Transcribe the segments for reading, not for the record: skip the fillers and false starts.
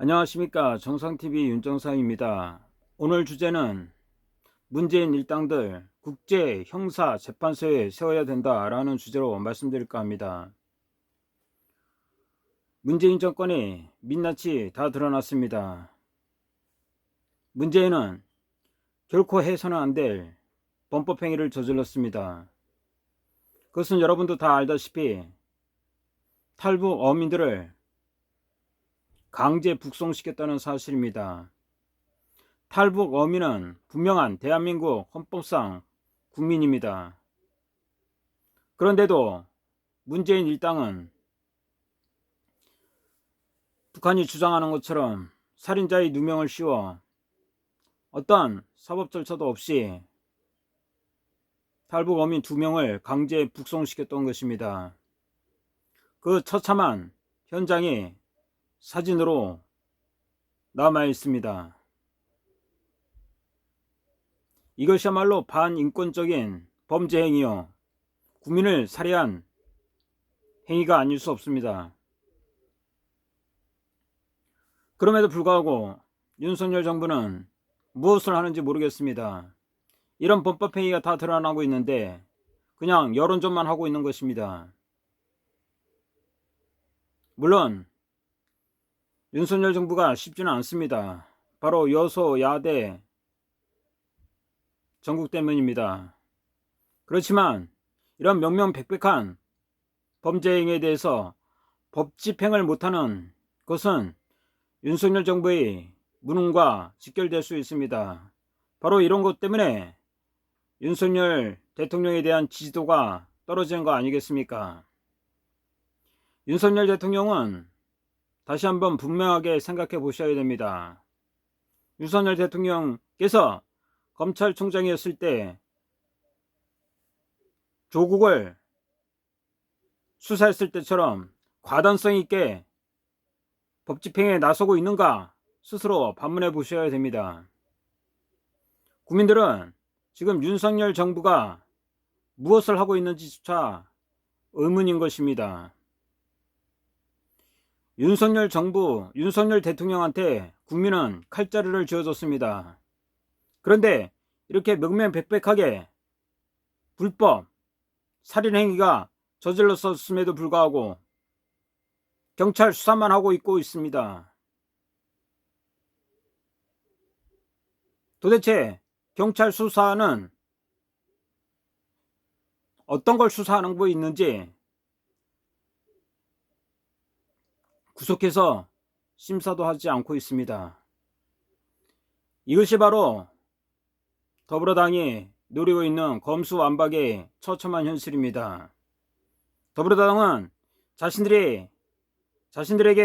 안녕하십니까. 정상TV 윤정상입니다. 오늘 주제는 문재인 일당들 국제 형사 재판소에 세워야 된다라는 주제로 말씀드릴까 합니다. 문재인 정권이 민낯이 다 드러났습니다. 문재인은 결코 해서는 안 될 범법행위를 저질렀습니다. 그것은 여러분도 다 알다시피 탈북 어민들을 강제 북송시켰다는 사실입니다. 탈북 어민은 분명한 대한민국 헌법상 국민입니다. 그런데도 문재인 일당은 북한이 주장하는 것처럼 살인자의 누명을 씌워 어떤 사법 절차도 없이 탈북 어민 2명을 강제 북송시켰던 것입니다. 그 처참한 현장이 사진으로 남아 있습니다. 이것이야말로 반인권적인 범죄 행위요, 국민을 살해한 행위가 아닐 수 없습니다. 그럼에도 불구하고 윤석열 정부는 무엇을 하는지 모르겠습니다. 이런 범법 행위가 다 드러나고 있는데 그냥 여론전만 하고 있는 것입니다. 물론 윤석열 정부가 쉽지는 않습니다. 바로 여소야대 전국 때문입니다. 그렇지만 이런 명명백백한 범죄 행위에 대해서 법 집행을 못하는 것은 윤석열 정부의 무능과 직결될 수 있습니다. 바로 이런 것 때문에 윤석열 대통령에 대한 지지도가 떨어지는 거 아니겠습니까? 윤석열 대통령은 다시 한번 분명하게 생각해 보셔야 됩니다. 윤석열 대통령께서 검찰총장이었을 때 조국을 수사했을 때처럼 과단성 있게 법 집행에 나서고 있는가 스스로 반문해 보셔야 됩니다. 국민들은 지금 윤석열 정부가 무엇을 하고 있는지조차 의문인 것입니다. 윤석열 정부, 윤석열 대통령한테 국민은 칼자루를 쥐어줬습니다. 그런데 이렇게 명명백백하게 불법 살인행위가 저질렀음에도 불구하고 경찰 수사만 하고 있고 있습니다. 도대체 경찰 수사는 어떤 걸 수사하는 거 있는지 구속해서 심사도 하지 않고 있습니다. 이것이 바로 더불어당이 노리고 있는 검수완박의 처참한 현실입니다. 더불어당은 자신들에게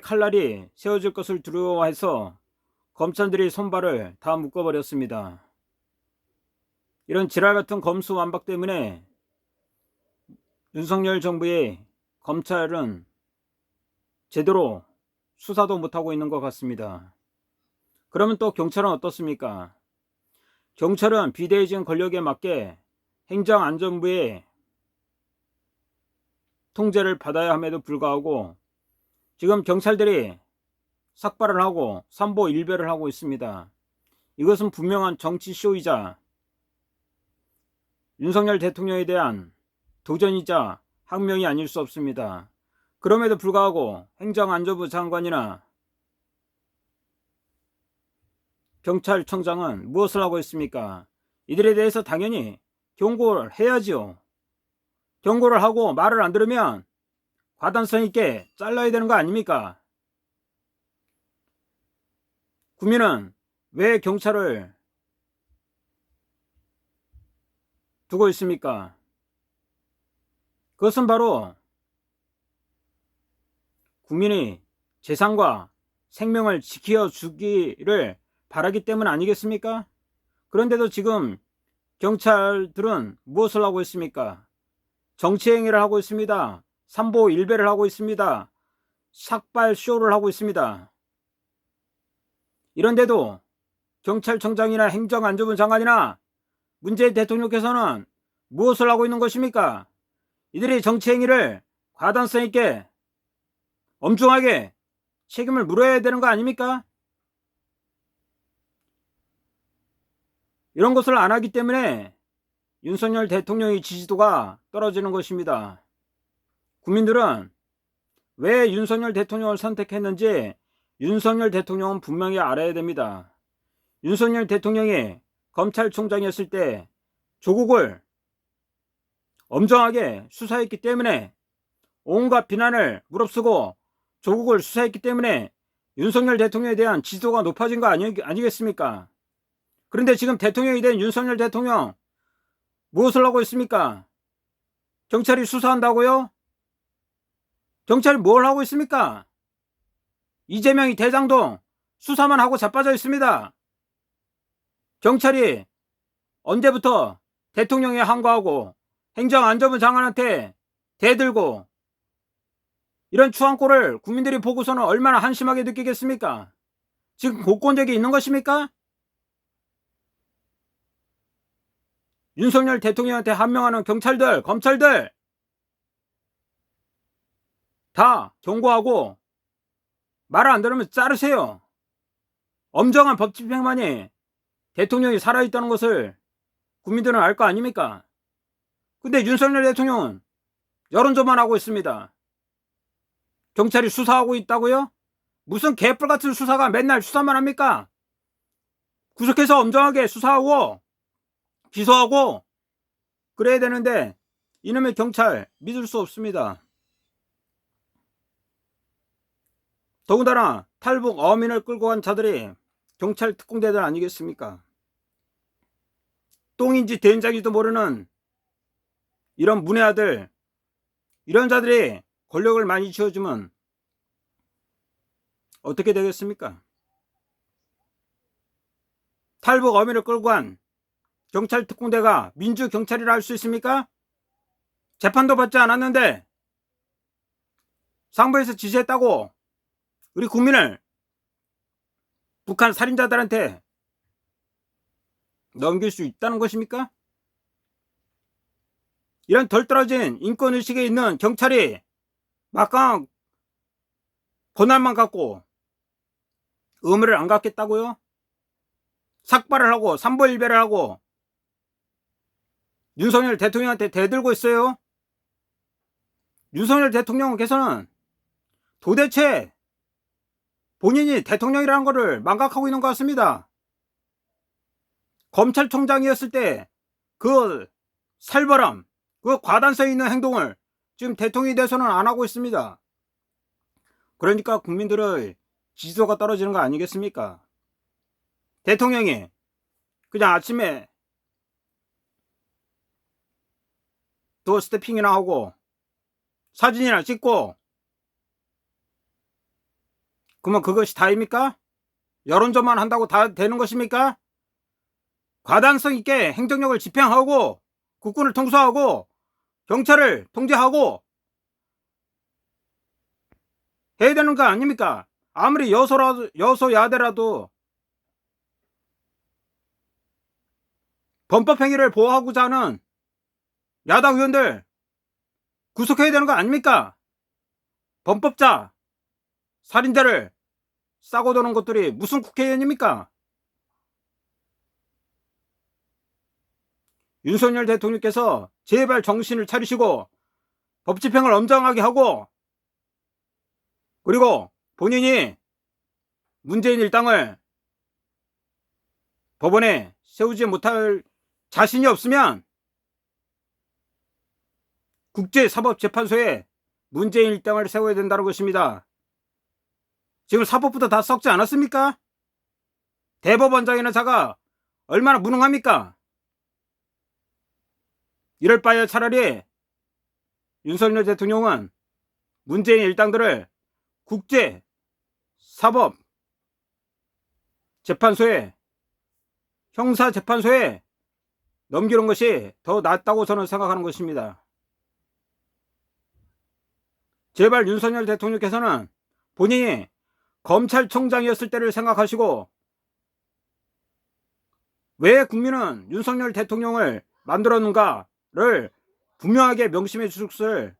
칼날이 세워질 것을 두려워해서 검찰들이 손발을 다 묶어버렸습니다. 이런 지랄같은 검수완박 때문에 윤석열 정부의 검찰은 제대로 수사도 못하고 있는 것 같습니다. 그러면 또 경찰은 어떻습니까? 경찰은 비대해진 권력에 맞게 행정안전부의 통제를 받아야 함에도 불구하고 지금 경찰들이 삭발을 하고 삼보일배를 하고 있습니다. 이것은 분명한 정치쇼이자 윤석열 대통령에 대한 도전이자 항명이 아닐 수 없습니다. 그럼에도 불구하고 행정안전부 장관이나 경찰청장은 무엇을 하고 있습니까? 이들에 대해서 당연히 경고를 해야지요. 경고를 하고 말을 안 들으면 과단성 있게 잘라야 되는 거 아닙니까? 국민은 왜 경찰을 두고 있습니까? 그것은 바로 국민이 재산과 생명을 지켜주기를 바라기 때문 아니겠습니까? 그런데도 지금 경찰들은 무엇을 하고 있습니까? 정치행위를 하고 있습니다. 삼보일배를 하고 있습니다. 삭발쇼를 하고 있습니다. 이런데도 경찰청장이나 행정안전부 장관이나 문재인 대통령께서는 무엇을 하고 있는 것입니까? 이들의 정치행위를 과단성 있게 엄중하게 책임을 물어야 되는 거 아닙니까? 이런 것을 안 하기 때문에 윤석열 대통령의 지지도가 떨어지는 것입니다. 국민들은 왜 윤석열 대통령을 선택했는지 윤석열 대통령은 분명히 알아야 됩니다. 윤석열 대통령이 검찰총장이었을 때 조국을 엄정하게 수사했기 때문에, 온갖 비난을 무릅쓰고 조국을 수사했기 때문에 윤석열 대통령에 대한 지지도가 높아진 거 아니겠습니까? 그런데 지금 대통령이 된 윤석열 대통령 무엇을 하고 있습니까? 경찰이 수사한다고요? 경찰이 뭘 하고 있습니까? 이재명이 대장동 수사만 하고 자빠져 있습니다. 경찰이 언제부터 대통령에 항거하고 행정안전부 장관한테 대들고 이런 추한꼴을 국민들이 보고서는 얼마나 한심하게 느끼겠습니까? 지금 공권력이 있는 것입니까? 윤석열 대통령한테 한명하는 경찰들, 검찰들 다 경고하고 말을 안 들으면 자르세요. 엄정한 법 집행만이 대통령이 살아있다는 것을 국민들은 알 거 아닙니까? 근데 윤석열 대통령은 여론조만 하고 있습니다. 경찰이 수사하고 있다고요? 무슨 개뿔 같은 수사가 맨날 수사만 합니까? 구속해서 엄정하게 수사하고 기소하고 그래야 되는데 이놈의 경찰 믿을 수 없습니다. 더군다나 탈북 어민을 끌고 간 자들이 경찰 특공대들 아니겠습니까? 똥인지 된장인지도 모르는 이런 문외아들, 이런 자들이 권력을 많이 쥐어주면 어떻게 되겠습니까? 탈북 어민을 끌고 간 경찰 특공대가 민주경찰이라 할 수 있습니까? 재판도 받지 않았는데 상부에서 지시했다고 우리 국민을 북한 살인자들한테 넘길 수 있다는 것입니까? 이런 덜 떨어진 인권의식에 있는 경찰이 막강 권한만 갖고 의무를 안 갖겠다고요? 삭발을 하고 삼보일배를 하고 윤석열 대통령한테 대들고 있어요. 윤석열 대통령께서는 도대체 본인이 대통령이라는 것을 망각하고 있는 것 같습니다. 검찰총장이었을 때 그 살벌함, 그 과단성 있는 행동을 지금 대통령이 돼서는 안 하고 있습니다. 그러니까 국민들의 지지도가 떨어지는 거 아니겠습니까? 대통령이 그냥 아침에 도어 스태핑이나 하고 사진이나 찍고 그러면 그것이 다입니까? 여론조만 한다고 다 되는 것입니까? 과단성 있게 행정력을 집행하고 국군을 통수하고 경찰을 통제하고 해야 되는 거 아닙니까? 아무리 여소야대라도 범법행위를 보호하고자 하는 야당 의원들 구속해야 되는 거 아닙니까? 범법자, 살인자를 싸고 도는 것들이 무슨 국회의원입니까? 윤석열 대통령께서 제발 정신을 차리시고 법 집행을 엄정하게 하고, 그리고 본인이 문재인 일당을 법원에 세우지 못할 자신이 없으면 국제사법재판소에 문재인 일당을 세워야 된다는 것입니다. 지금 사법부도 다 썩지 않았습니까? 대법원장이나 자가 얼마나 무능합니까? 이럴 바에 차라리 윤석열 대통령은 문재인 일당들을 국제사법재판소에, 형사재판소에 넘기는 것이 더 낫다고 저는 생각하는 것입니다. 제발 윤석열 대통령께서는 본인이 검찰총장이었을 때를 생각하시고, 왜 국민은 윤석열 대통령을 만들었는가를 분명하게 명심해 주실 것을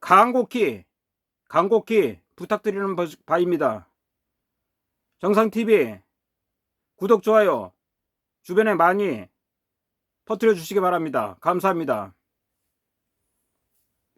간곡히 부탁드리는 바입니다. 정상TV 구독, 좋아요 주변에 많이 퍼뜨려 주시기 바랍니다. 감사합니다.